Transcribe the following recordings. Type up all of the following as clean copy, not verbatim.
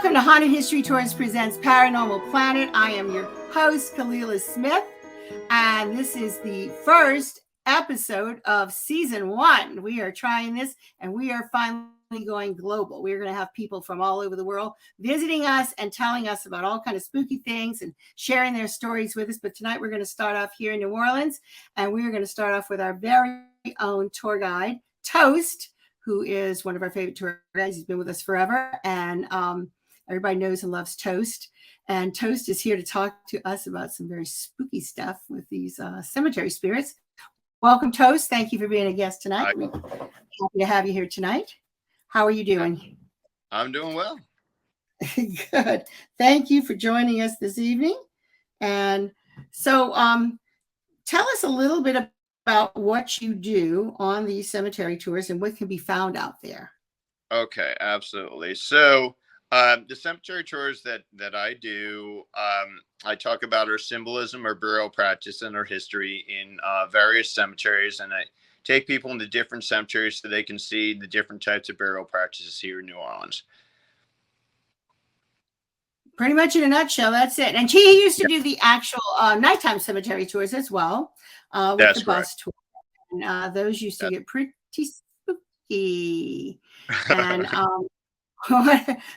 Welcome to Haunted History Tours presents Paranormal Planet. I am your host, Kalila Smith, and this is the first episode of season 1. We are trying this, and we are finally going global. We're going to have people from all over the world visiting us and telling us about all kind of spooky things and sharing their stories with us. But tonight we're going to start off here in New Orleans, and we're going to start off with our very own tour guide, Toast, who is one of our favorite tour guides. He's been with us forever, and everybody knows and loves Toast. And Toast is here to talk to us about some very spooky stuff with these cemetery spirits. Welcome, Toast. Thank you for being a guest tonight. We're happy to have you here tonight. How are you doing? I'm doing well. Good. Thank you for joining us this evening. And so tell us a little bit about what you do on these cemetery tours and what can be found out there. Okay, absolutely. So the cemetery tours that I do, I talk about our symbolism, our burial practice, and our history in various cemeteries. And I take people into different cemeteries so they can see the different types of burial practices here in New Orleans. Pretty much in a nutshell, that's it. And he used to do the actual nighttime cemetery tours as well with That's the bus tour. And those used to get pretty spooky. And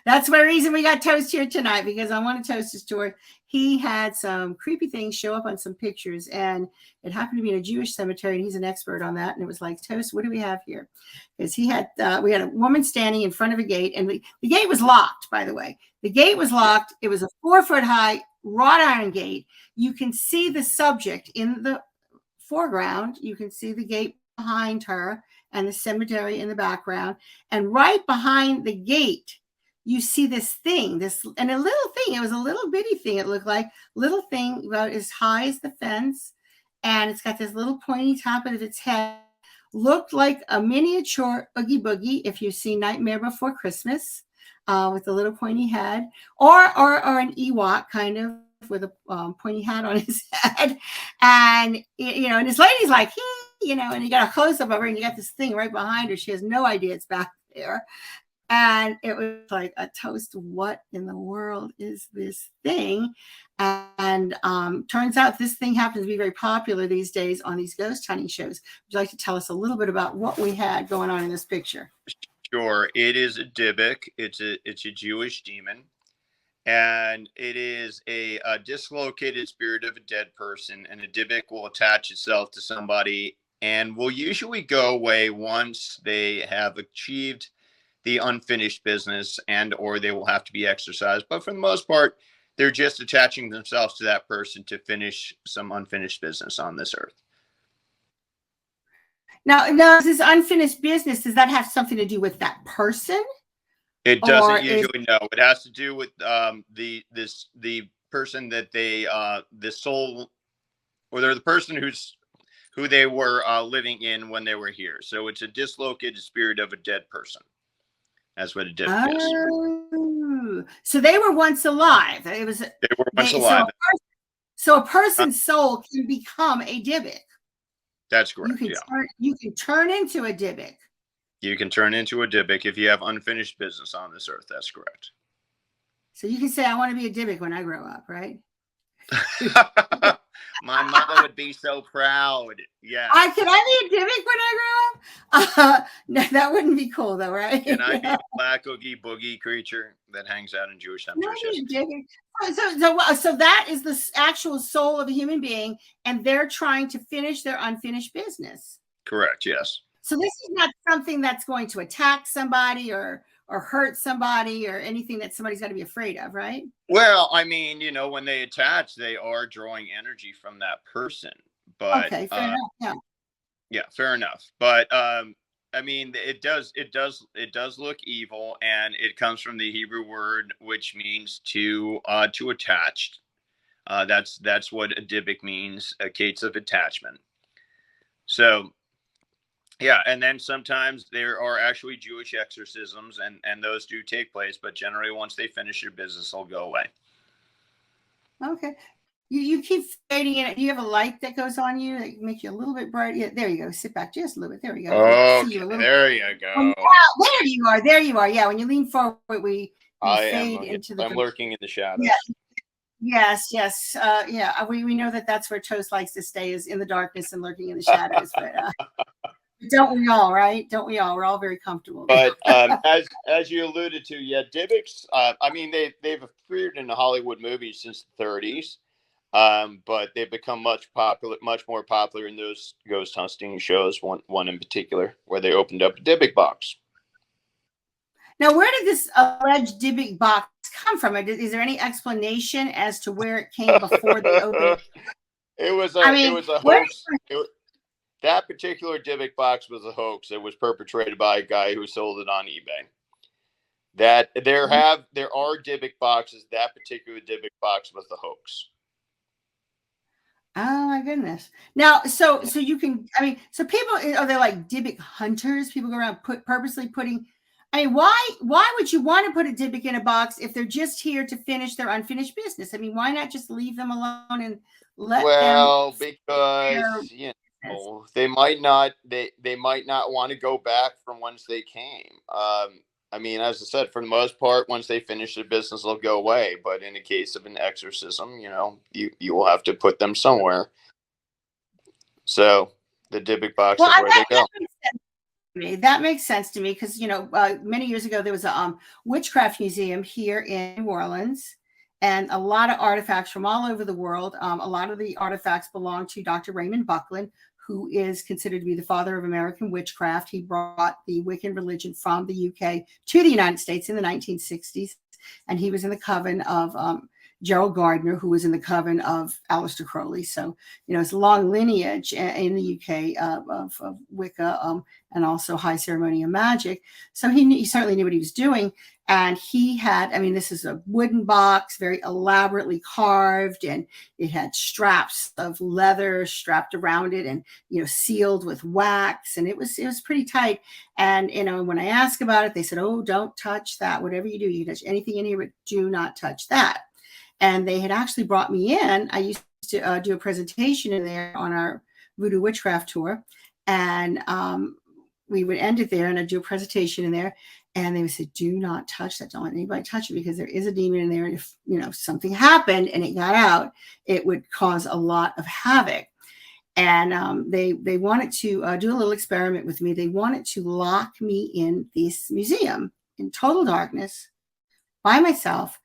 that's the reason we got Toast here tonight, because on one of Toast's tour, he had some creepy things show up on some pictures, and it happened to be in a Jewish cemetery, and he's an expert on that. And it was like, Toast, what do we have here? Because he had, we had a woman standing in front of a gate, and the gate was locked, by the way. The gate was locked. It was a 4-foot high wrought iron gate. You can see the subject in the foreground. You can see the gate behind her and the cemetery in the background. And right behind the gate, you see this thing, and a little thing. It was a little bitty thing. It looked like little thing about as high as the fence. And it's got this little pointy top of its head. Looked like a miniature Oogie Boogie, if you've seen Nightmare Before Christmas, with a little pointy head, or an Ewok kind of with a pointy hat on his head. And, and this lady's like, and you got a close up of her, and you got this thing right behind her. She has no idea it's back there. And it was like a Toast. What in the world is this thing? And turns out this thing happens to be very popular these days on these ghost hunting shows. Would you like to tell us a little bit about what we had going on in this picture? Sure. It is a Dybbuk. It's a Jewish demon. And it is a dislocated spirit of a dead person. And a Dybbuk will attach itself to somebody and will usually go away once they have achieved the unfinished business, and or they will have to be exorcised. But for the most part, they're just attaching themselves to that person to finish some unfinished business on this earth. Now, this unfinished business, does that have something to do with that person? It doesn't usually. No, it has to do with the person that they the soul, or they're the person who they were living in when they were here. So it's a dislocated spirit of a dead person. That's what a Dybbuk is. So they were once alive. They were once alive. So a person's soul can become a Dybbuk. That's correct. You can turn into a Dybbuk. You can turn into a Dybbuk if you have unfinished business on this earth. That's correct. So you can say, I want to be a Dybbuk when I grow up, right? My mother would be so proud. Yeah. Can I be a Dybbuk when I grow up? No, that wouldn't be cool, though, right? Can I be a black Oogie Boogie creature that hangs out in Jewish cemeteries? So that is the actual soul of a human being, and they're trying to finish their unfinished business. Correct. Yes. So this is not something that's going to attack somebody or hurt somebody or anything that somebody's got to be afraid of, right? Well, I mean, when they attach, they are drawing energy from that person. But okay, fair enough. Yeah. Yeah, fair enough. But I mean, it does look evil, and it comes from the Hebrew word which means to attach. That's what a Dybbuk means, a case of attachment. So. Yeah, and then sometimes there are actually Jewish exorcisms, and those do take place, but generally once they finish your business, they'll go away. Okay. You keep fading in it. Do you have a light that goes on you that makes you a little bit bright? Yeah, there you go. Sit back just a little bit. There we go. Oh, there you go. Oh, wow, there you are. Yeah, when you lean forward, we will I am. fade into the I'm dark. lurking in the shadows. Yeah. Yes. Yeah. We know that that's where Toast likes to stay, is in the darkness and lurking in the shadows. But don't we all, right? Don't we all? We're all very comfortable there. But as you alluded to, yeah, Dybbuks. I mean, they've appeared in the Hollywood movies since the 30s, but they've become much more popular in those ghost hunting shows. One in particular, where they opened up a Dybbuk box. Now, where did this alleged Dybbuk box come from? Is there any explanation as to where it came before they opened? It was a where hoax. That particular Dybbuk box was a hoax. It was perpetrated by a guy who sold it on eBay. That there are Dybbuk boxes. That particular Dybbuk box was the hoax. Oh my goodness! Now, so you can. I mean, so people are they like Dybbuk hunters? People go around purposely putting. I mean, why would you want to put a Dybbuk in a box if they're just here to finish their unfinished business? I mean, why not just leave them alone and let them? Because they might not want to go back from whence they came. I mean, as I said, for the most part, once they finish their business, they'll go away. But in the case of an exorcism, you will have to put them somewhere. So the Dybbuk box is where they go. That makes sense to me because, many years ago, there was a witchcraft museum here in New Orleans, and a lot of artifacts from all over the world. A lot of the artifacts belong to Dr. Raymond Buckland, who is considered to be the father of American witchcraft. He brought the Wiccan religion from the UK to the United States in the 1960s, and he was in the coven of Gerald Gardner, who was in the coven of Aleister Crowley. So, it's a long lineage in the UK of Wicca and also high ceremony and magic. So he certainly knew what he was doing. And he had, this is a wooden box, very elaborately carved, and it had straps of leather strapped around it and, sealed with wax. And it was pretty tight. And, when I asked about it, they said, oh, don't touch that. Whatever you do, you can touch anything in here, but do not touch that. And they had actually brought me in. I used to do a presentation in there on our Voodoo Witchcraft tour. And we would end it there, and I'd do a presentation in there. And they would say, do not touch that. Don't let anybody touch it, because there is a demon in there. And if, something happened and it got out, it would cause a lot of havoc. And they wanted to do a little experiment with me. They wanted to lock me in this museum in total darkness by myself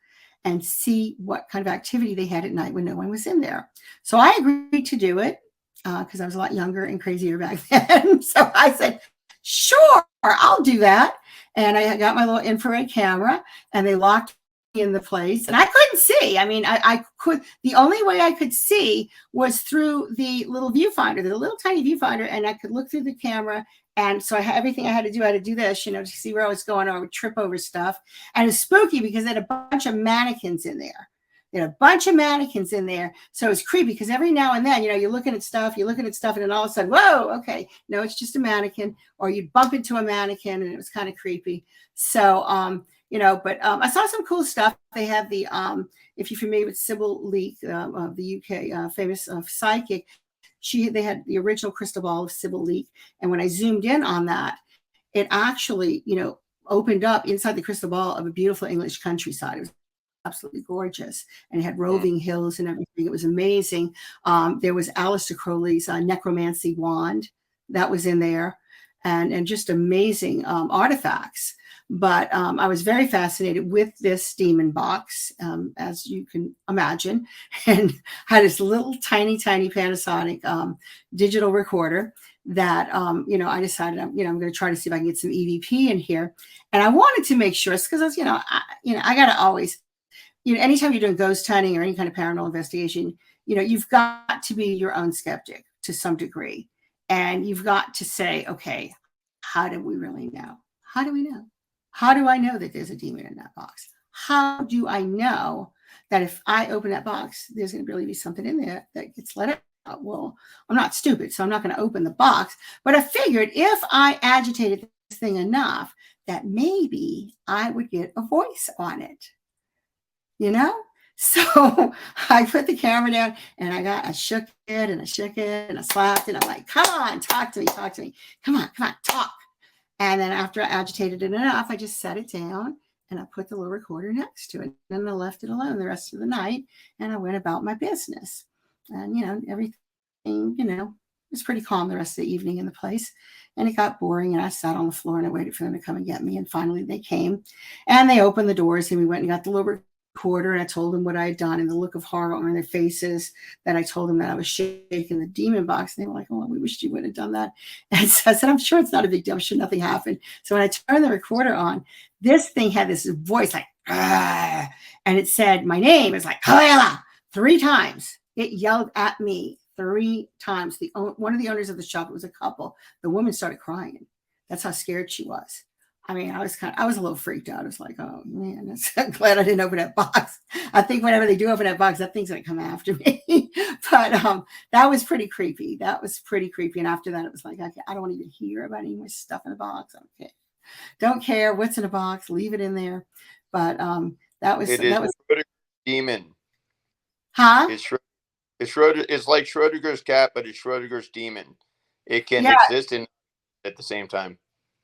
and see what kind of activity they had at night when no one was in there. So I agreed to do it because I was a lot younger and crazier back then. So I said, sure, I'll do that. And I got my little infrared camera, and they locked me in the place. And I couldn't see. I could. The only way I could see was through the little viewfinder, the little tiny viewfinder, and I could look through the camera. And so everything I had to do, this, to see where I was going. I would trip over stuff. And it was spooky because they had a bunch of mannequins in there. So it was creepy because every now and then, you're looking at stuff, and then all of a sudden, whoa, okay, no, it's just a mannequin. Or you'd bump into a mannequin, and it was kind of creepy. So, but I saw some cool stuff. They have the, if you're familiar with Sybil Leek, of the UK, famous psychic, they had the original crystal ball of Sybil Leek. And when I zoomed in on that, it actually, opened up inside the crystal ball of a beautiful English countryside. It was absolutely gorgeous. And it had roving hills and everything. It was amazing. There was Aleister Crowley's necromancy wand that was in there, and just amazing artifacts. But I was very fascinated with this demon box, as you can imagine, and had this little tiny Panasonic digital recorder that, I decided, I'm going to try to see if I can get some EVP in here. And I wanted to make sure, because I was, I got to always, anytime you're doing ghost hunting or any kind of paranormal investigation, you've got to be your own skeptic to some degree. And you've got to say, okay, how do we really know? How do we know? How do I know that there's a demon in that box? How do I know that if I open that box, there's going to really be something in there that gets let out? Well, I'm not stupid, so I'm not going to open the box. But I figured if I agitated this thing enough, that maybe I would get a voice on it. So I put the camera down, and I shook it and I slapped it. I'm like, come on, talk to me. Come on, talk. And then after I agitated it enough, I just set it down, and I put the little recorder next to it. And I left it alone the rest of the night, and I went about my business. And, everything, was pretty calm the rest of the evening in the place. And it got boring, and I sat on the floor and I waited for them to come and get me. And finally they came, and they opened the doors, and we went and got the little recorder, and I told them what I had done, and the look of horror on their faces that I told them that I was shaking the demon box. And they were like, "Oh, we wish you wouldn't have done that." And so I said, "I'm sure it's not a big deal. I'm sure nothing happened." So when I turned the recorder on, this thing had this voice like, "Ah," and it said my name. It was like, "Kalila," 3 times. It yelled at me 3 times. One of the owners of the shop, it was a couple. The woman started crying. That's how scared she was. I mean, I was a little freaked out. I was like, "Oh man, I'm glad I didn't open that box." I think whenever they do open that box, that thing's gonna come after me. But that was pretty creepy. That was pretty creepy. And after that, it was like, I don't want to even hear about any more stuff in the box. Okay, don't care what's in a box. Leave it in there. But It is Schrodinger's demon. Huh? It's like Schrodinger's cat, but it's Schrodinger's demon. It can exist at the same time.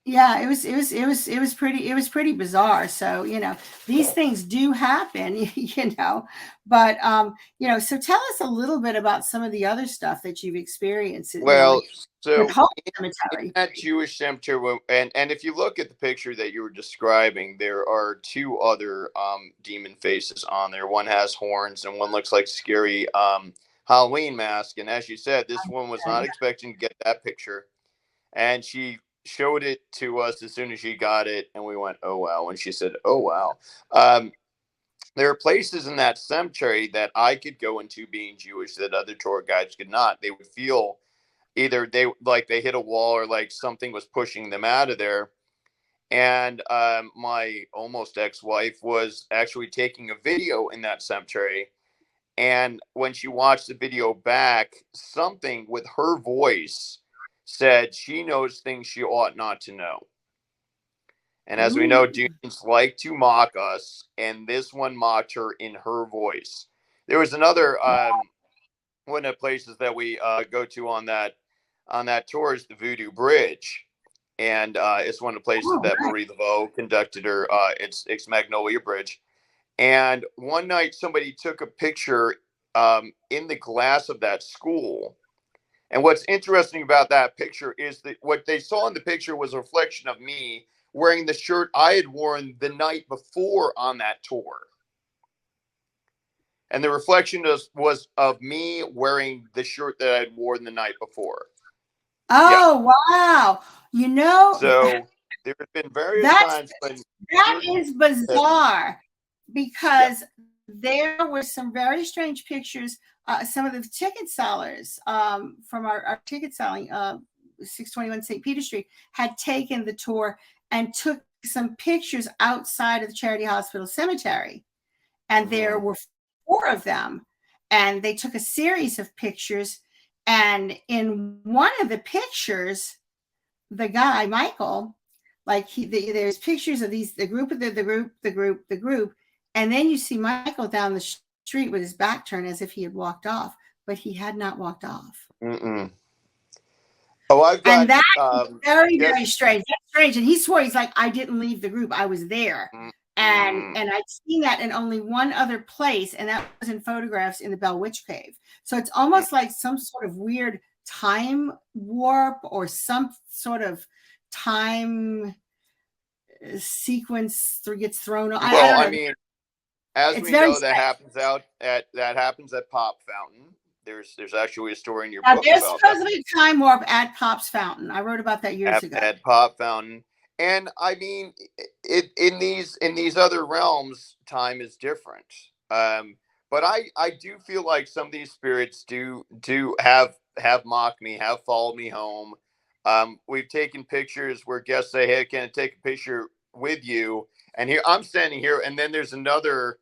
Yeah, it was pretty bizarre. So, these things do happen, but, so tell us a little bit about some of the other stuff that you've experienced. Well, so in that Jewish cemetery, and if you look at the picture that you were describing, there are 2 other demon faces on there. One has horns, and one looks like scary Halloween mask. And as you said, this one was not expecting to get that picture, and she showed it to us as soon as she got it, and we went, "Oh wow!" And she said, "Oh wow." There are places in that cemetery that I could go into being Jewish that other tour guides could not. They would feel either they hit a wall, or like something was pushing them out of there. And my almost ex-wife was actually taking a video in that cemetery, and when she watched the video back, something with her voice said she knows things she ought not to know. And as we know, demons like to mock us, and this one mocked her in her voice. There was another one of the places that we go to on that tour is the Voodoo Bridge, and it's one of the places that Marie Laveau conducted her. It's Magnolia Bridge, and one night somebody took a picture in the glass of that school. And what's interesting about that picture is that what they saw in the picture was a reflection of me wearing the shirt I had worn the night before on that tour. And the reflection was of me wearing the shirt that I had worn the night before. Oh, yeah. Wow. So there have been various times when that is bizarre, because there were some very strange pictures. Some of the ticket sellers from our ticket selling 621 St. Peter Street had taken the tour and took some pictures outside of the Charity Hospital Cemetery. And there were 4 of them. And they took a series of pictures. And in one of the pictures, the guy, Michael, there's pictures of the group. And then you see Michael down the street with his back turned as if he had walked off, but he had not walked off. Oh, I've got, and that's very, very strange. That's strange. And he swore, he's like, "I didn't leave the group. I was there." And I'd seen that in only one other place, and that was in photographs in the Bell Witch Cave. So it's almost like some sort of weird time warp or some sort of time sequence gets thrown. I mean, as we know, that happens at Pop Fountain. There's actually a story in your book there's about supposedly a time warp at Pop's Fountain. I wrote about that years ago. At Pop Fountain. And I mean, in these other realms, time is different. But I do feel like some of these spirits do have mocked me, have followed me home. We've taken pictures where guests say, "Hey, can I take a picture with you?" And here I'm standing here, and then there's another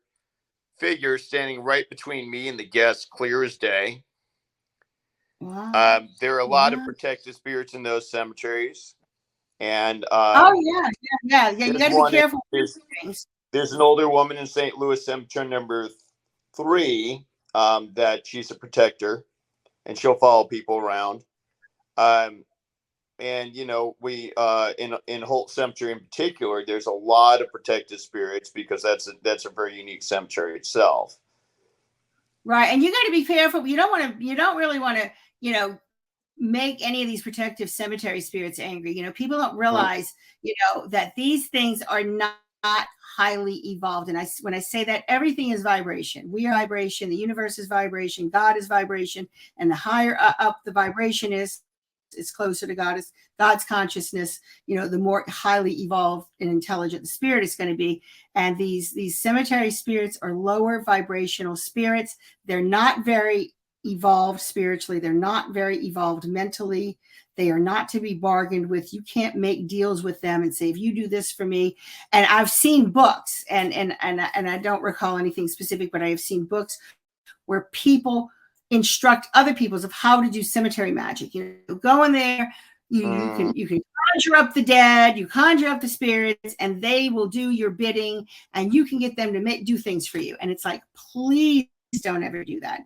figure standing right between me and the guest, clear as day. Wow. There are a lot of protective spirits in those cemeteries. And you got to be careful. There's an older woman in St. Louis Cemetery number 3 that she's a protector, and she'll follow people around. and you know, we in Holt Cemetery in particular, there's a lot of protected spirits because that's a very unique cemetery itself. Right. And you got to be careful. You don't really want to, make any of these protective cemetery spirits angry. People don't realize, that these things are not highly evolved. And when I say that, everything is vibration. We are vibration. The universe is vibration. God is vibration. And the higher up the vibration is closer to God's consciousness, the more highly evolved and intelligent the spirit is going to be. And these cemetery spirits are lower vibrational spirits. They're not very evolved spiritually. They're not very evolved mentally. They are not to be bargained with. You can't make deals with them and say, if you do this for me. And I've seen books, and I don't recall anything specific, but I have seen books where people instruct other peoples of how to do cemetery magic. Go in there, you can conjure up the dead, you conjure up the spirits, and they will do your bidding, and you can get them to do things for you. And it's like, please don't ever do that.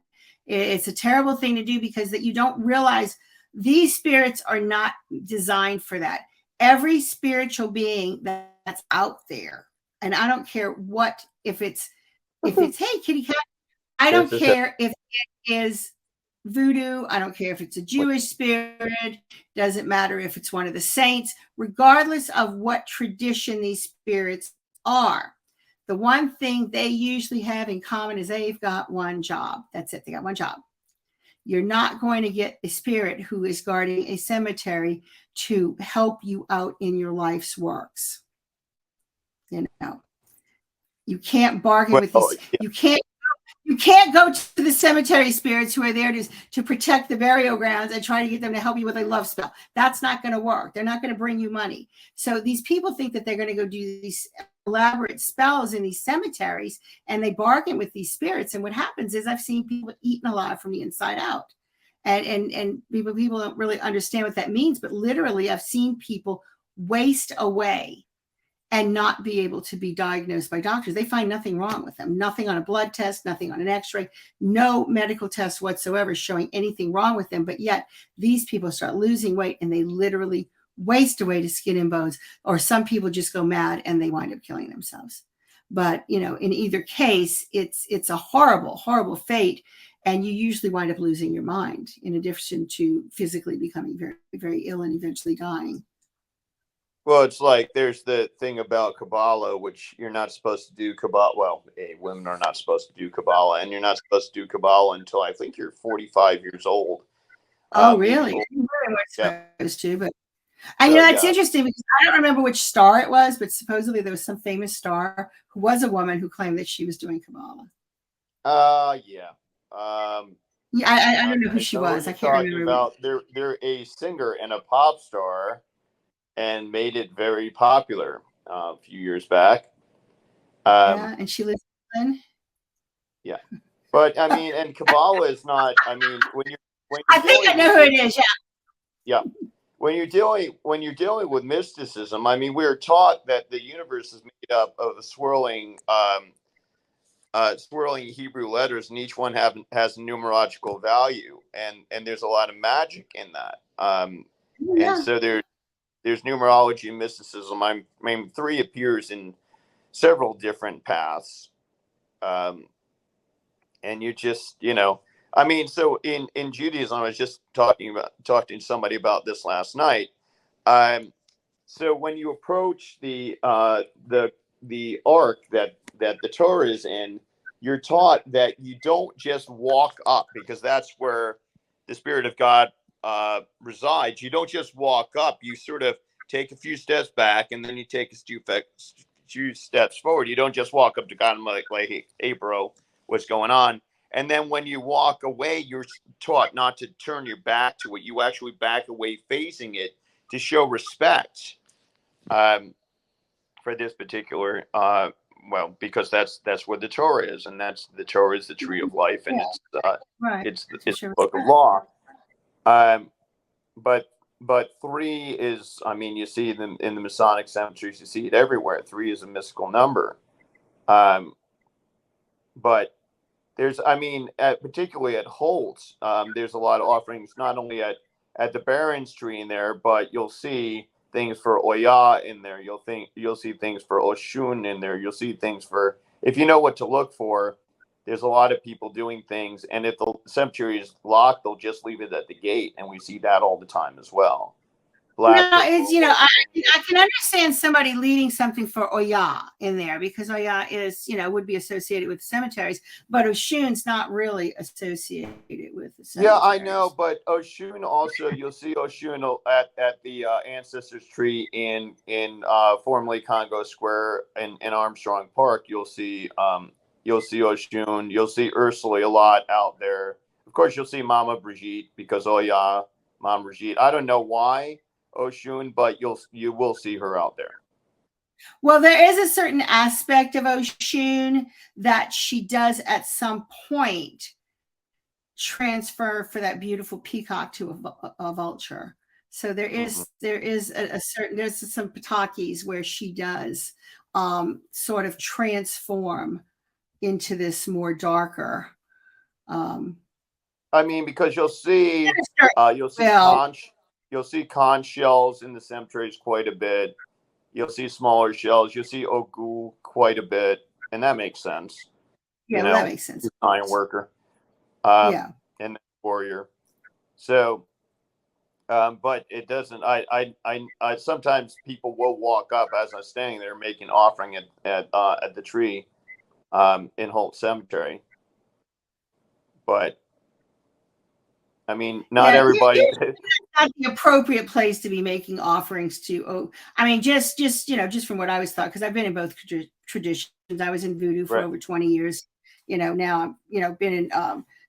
It's a terrible thing to do, because that you don't realize these spirits are not designed for that. Every spiritual being that's out there, and I don't care if it's hey kitty cat, I don't care if it is voodoo. I don't care if it's a Jewish spirit. Doesn't matter if it's one of the saints. Regardless of what tradition these spirits are, the one thing they usually have in common is they've got one job. That's it. They got one job. You're not going to get a spirit who is guarding a cemetery to help you out in your life's works. You can't bargain with these. Yeah. You can't go to the cemetery spirits who are there to protect the burial grounds and try to get them to help you with a love spell. That's not going to work. They're not going to bring you money. So these people think that they're going to go do these elaborate spells in these cemeteries, and they bargain with these spirits. And what happens is I've seen people eaten alive from the inside out. And people don't really understand what that means, but literally I've seen people waste away and not be able to be diagnosed by doctors. They find nothing wrong with them, nothing on a blood test, nothing on an x-ray, no medical test whatsoever showing anything wrong with them. But yet these people start losing weight and they literally waste away to skin and bones, or some people just go mad and they wind up killing themselves. But, in either case, it's a horrible, horrible fate. And you usually wind up losing your mind in addition to physically becoming very, very ill and eventually dying. Well, it's like there's the thing about Kabbalah, which you're not supposed to do Kabbalah. Well, women are not supposed to do Kabbalah, and you're not supposed to do Kabbalah until I think you're 45 years old. Oh, really? You weren't supposed to, but it's interesting because I don't remember which star it was, but supposedly there was some famous star who was a woman who claimed that she was doing Kabbalah. Yeah. I don't know who she was. I can't remember. They're a singer and a pop star, and made it very popular a few years back. And she lives in England. Yeah, but I mean, and Kabbalah is not. I mean, when you're I think I know who it is. Yeah. Yeah. When you're dealing with mysticism, I mean, we're taught that the universe is made up of the swirling Hebrew letters, and each one has a numerological value, and there's a lot of magic in that. And so there's numerology and mysticism. I mean, 3 appears in several different paths. And you just, I mean, so in Judaism, I was just talking to somebody about this last night. So when you approach the ark that the Torah is in, you're taught that you don't just walk up, because that's where the Spirit of God resides. You don't just walk up. You sort of take a few steps back, and then you take a few steps forward. You don't just walk up to God and like, hey, bro, what's going on? And then when you walk away, you're taught not to turn your back to it. You actually back away facing it to show respect for this particular, because that's where the Torah is, and the Torah is the tree of life, and it's the book of law. But 3 is, I mean, you see them in the Masonic cemeteries, you see it everywhere. 3 is a mystical number. But there's, I mean, particularly at Holt's, there's a lot of offerings, not only at at the Barons tree in there, but you'll see things for Oya in there. You'll see things for Oshun in there. You'll see things for, if you know what to look for. There's a lot of people doing things, and if the cemetery is locked, they'll just leave it at the gate, and we see that all the time as well. No, it's, you know, I can understand somebody leading something for Oya in there, because Oya is, you know, would be associated with cemeteries, but Oshun's not really associated with the cemeteries. Yeah, I know, but Oshun also, you'll see Oshun at the ancestors tree in formerly Congo Square in Armstrong Park. You'll see Oshun, you'll see Ursula a lot out there. Of course, you'll see Mama Brigitte, because Oya, Mama Brigitte. I don't know why Oshun, but you will see her out there. Well, there is a certain aspect of Oshun that she does at some point transfer for that beautiful peacock to a vulture. So there is a certain, there's some Patakis where she does sort of transform into this more darker. I mean, because you'll see conch shells in the cemeteries quite a bit. You'll see smaller shells. You'll see Ogu quite a bit, and that makes sense. Yeah, well, that makes sense. Iron worker. Yeah, and the warrior. So, but it doesn't. I sometimes people will walk up as I'm standing there making offering at the tree, in Holt Cemetery. But I mean, not everybody. Not the appropriate place to be making offerings to. Oh, I mean, just you know, just from what I was taught, because I've been in both traditions. I was in voodoo for over 20 years. You know, now I'm, you know, been in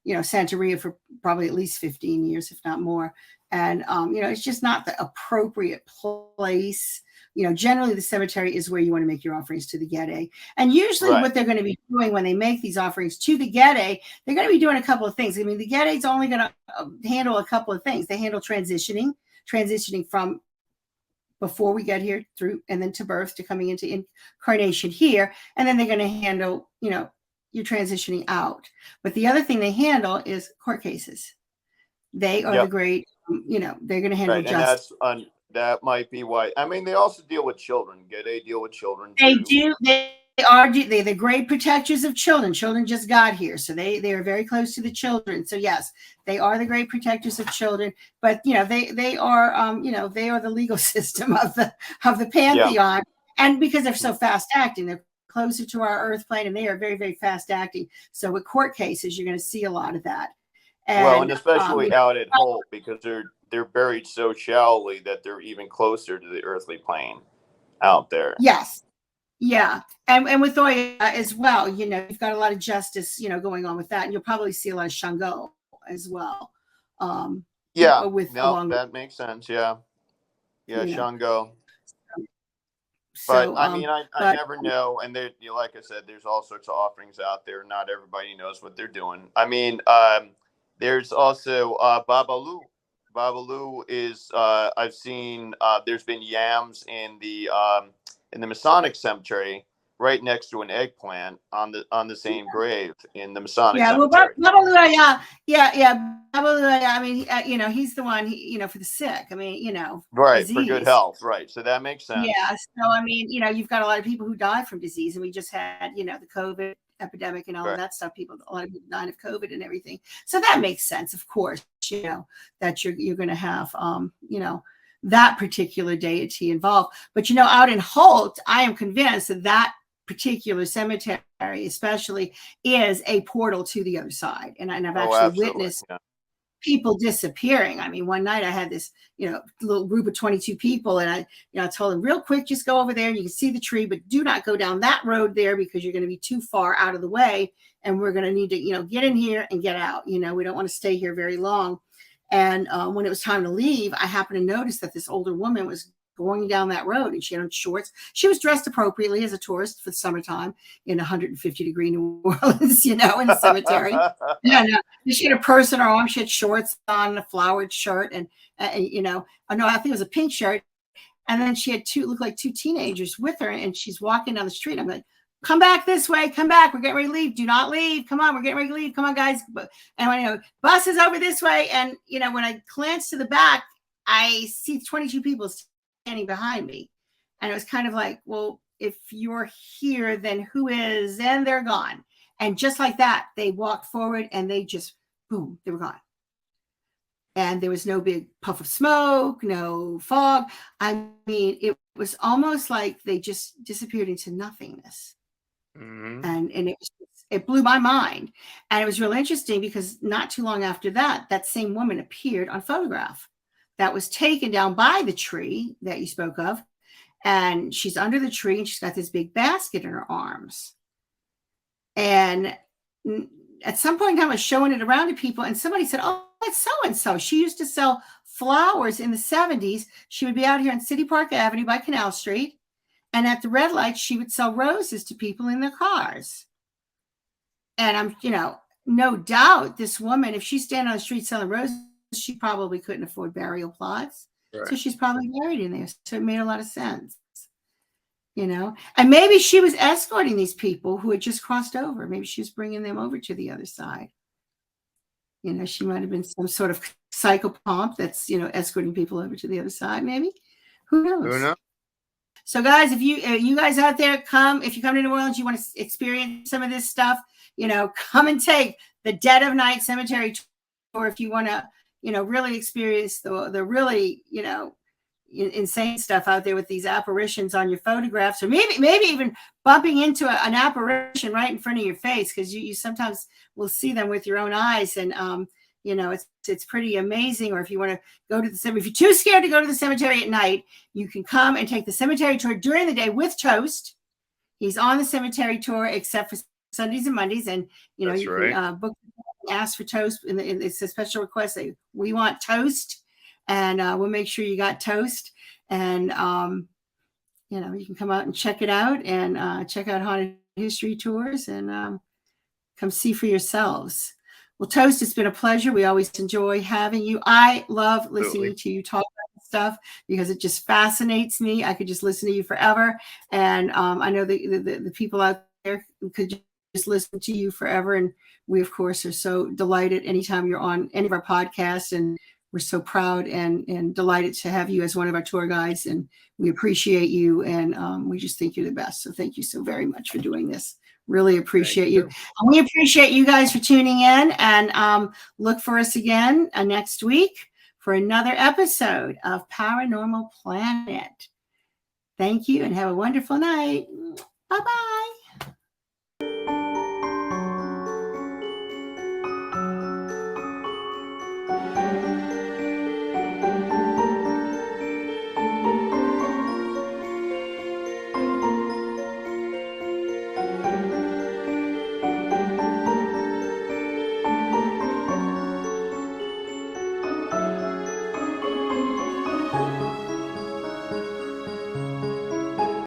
Santeria for probably at least 15 years, if not more. And you know, it's just not the appropriate place. You know, generally the cemetery is where you want to make your offerings to the Gede. And usually what they're going to be doing when they make these offerings to the Gede, they're going to be doing a couple of things. I mean, the Gede's only going to handle a couple of things. They handle transitioning from before we get here through and then to birth to coming into incarnation here. And then they're going to handle, you know, your transitioning out. But the other thing they handle is court cases. They are the great, you know, they're going to handle justice. And that might be why. I mean, they also deal with children. They deal with children too. They do. They're the great protectors of children. Children just got here, so they are very close to the children. So yes, they are the great protectors of children. But you know, they are they are the legal system of the pantheon. Yeah. And because they're so fast acting, they're closer to our earth plane, and they are very, very fast acting. So with court cases, you're going to see a lot of that. And especially out at Holt, because they're buried so shallowly that they're even closer to the earthly plane out there. Yes. Yeah. And with Oya as well, you know, you've got a lot of justice, you know, going on with that. And you'll probably see a lot of Shango as well. That makes sense. Yeah. Yeah, Shango. But so, I mean, I never know. And there, you know, like I said, there's all sorts of offerings out there. Not everybody knows what they're doing. I mean, there's also Babalu. Babalu is I've seen. There's been yams in the Masonic cemetery, right next to an eggplant on the same grave in the Masonic cemetery. Babalu, Babalu. I mean, you know, he's the one. You know, for the sick. I mean, you know, right, disease. For good health, right. So that makes sense. Yeah. So I mean, you know, you've got a lot of people who die from disease, and we just had, you know, the COVID epidemic and all of that stuff. A lot of people died of COVID and everything. So that makes sense, of course. You know, that you're going to have, you know, that particular deity involved. But, you know, out in Holt, I am convinced that particular cemetery especially is a portal to the other side. And I've actually witnessed people disappearing. I mean, one night I had this, you know, little group of 22 people, and I told them real quick, just go over there and you can see the tree, but do not go down that road there because you're going to be too far out of the way. And we're going to need to, you know, get in here and get out. You know, we don't want to stay here very long. And when it was time to leave, I happened to notice that this older woman was going down that road, and she had on shorts. She was dressed appropriately as a tourist for the summertime in 150-degree New Orleans, you know, in the cemetery. She had a purse in her arm. She had shorts on, a flowered shirt, and you know, no, I think it was a pink shirt. And then she had looked like two teenagers with her, and she's walking down the street. I'm like, come back this way, come back. We're getting ready to leave. Do not leave. Come on, we're getting ready to leave. Come on, guys. And when, bus is over this way. And, when I glance to the back, I see 22 people standing behind me. And it was kind of like, well, if you're here, then who is? And they're gone. And just like that, they walked forward and they just, boom, they were gone. And there was no big puff of smoke, no fog. I mean, it was almost like they just disappeared into nothingness. Mm-hmm. And it blew my mind. And it was real interesting because not too long after that, that same woman appeared on photograph that was taken down by the tree that you spoke of. And she's under the tree and she's got this big basket in her arms. And at some point in time, I was showing it around to people and somebody said, oh, that's so-and-so. She used to sell flowers in the 70s. She would be out here on City Park Avenue by Canal Street. And at the red light, she would sell roses to people in their cars. And I'm, no doubt this woman, if she's standing on the street selling roses, she probably couldn't afford burial plots. Right. So she's probably buried in there. So it made a lot of sense, And maybe she was escorting these people who had just crossed over. Maybe she was bringing them over to the other side. She might have been some sort of psychopomp that's, escorting people over to the other side, maybe. Who knows? Who knows? So, guys, if you guys out there if you come to New Orleans, you want to experience some of this stuff, come and take the Dead of Night Cemetery tour. If you want to, really experience the really, insane stuff out there with these apparitions on your photographs, or maybe even bumping into an apparition right in front of your face, because you sometimes will see them with your own eyes, and it's pretty amazing. Or if you want to go to the cemetery, if you're too scared to go to the cemetery at night, you can come and take the cemetery tour during the day with Toast. He's on the cemetery tour except for Sundays and Mondays, and That's you right. can book, ask for Toast, and it's a special request. We want Toast. And we'll make sure you got Toast. And, you can come out and check it out and check out Haunted History Tours and come see for yourselves. Well, Toast, it's been a pleasure. We always enjoy having you. I love listening to you talk about stuff because it just fascinates me. I could just listen to you forever. And I know the people out there could just listen to you forever. And we, of course, are so delighted anytime you're on any of our podcasts, and we're so proud and delighted to have you as one of our tour guides, and we appreciate you, and we just think you're the best. So thank you so very much for doing this. Really appreciate you. And we appreciate you guys for tuning in, and look for us again next week for another episode of Paranormal Planet. Thank you and have a wonderful night. Bye-bye.